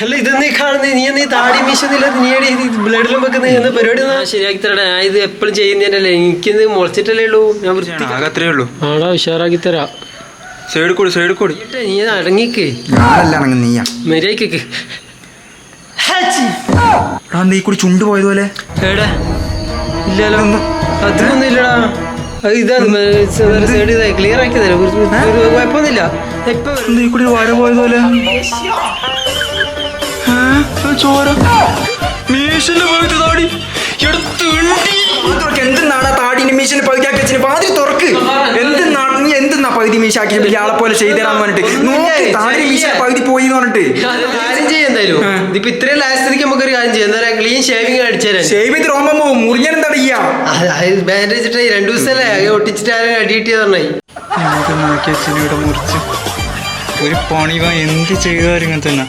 അല്ല ഇതെന്നീ കാണുന്നത് നീ എന്നീ താടി മീശൊന്നുമില്ല നീ ബ്ലഡിലും വെക്കുന്നത് എന്താ പരിപാടി ശരിയാക്കി തരടാ. ഞാൻ ഇത് എപ്പോഴും ചെയ്യുന്നതല്ലേ, എനിക്കിത് മുളച്ചിട്ടല്ലേ ഉള്ളൂ. ഞാൻ അത്രേ ഉള്ളൂ. ആടാ ഉഷാറാക്കി തരാ. സൈഡ് കൂടി നീ അടങ്ങിക്ക് മര്യാദക്ക്. ഈ കൂടി ചുണ്ട് പോയതുപോലെ എടാ ഇല്ലല്ലോ, അതൊന്നും ഇല്ലടാ. ഇതാണ് സൈഡ് ക്ലിയർ ആക്കി തരാം, കുഴപ്പമൊന്നുമില്ല. ഇപ്പൊ ഈ കൂടി വര പോയതുപോലെ ചോര മീശന്റെ പകുതി താടി എന്തെന്നാണ് താടിന്റെ മീശന്റെ പകുതിയാക്കി വെച്ചിന് പാതി തുറക്ക്. എന്തെന്നാണ് നീ എന്തെന്നാ പകുതി മീശാക്കി ആളെ പോലെ ചെയ്തരാന്ന് പറഞ്ഞിട്ട് നോക്ക്. താടി മീശ പകുതി പോയി എന്ന് പറഞ്ഞിട്ട് കാര്യം ചെയ്യാം. എന്തായാലും ഇതിപ്പോ ഇത്രയും ലാസ്റ്റിലേക്ക് നമുക്കൊരു കാര്യം ചെയ്യാം. എന്താ പറയാ, ക്ലീൻ ഷേവിങ് അടിച്ചുതരാം. ഷേവ് ചെയ്ത് റോമ്പം പോകും. മുറിഞ്ഞാൽ എന്താ ചെയ്യാ? ബാൻഡേജ് ഇട്ടായി 2 ദിവസമല്ലേ ഒട്ടിച്ചിട്ട് ആരും അടി കിട്ടിയത് പറഞ്ഞായി. നോക്കി അച്ഛനെ ഇവിടെ മുറിച്ച് ഒരു പണി എന്ത് ചെയ്താലും ഇങ്ങനെ തന്നെ.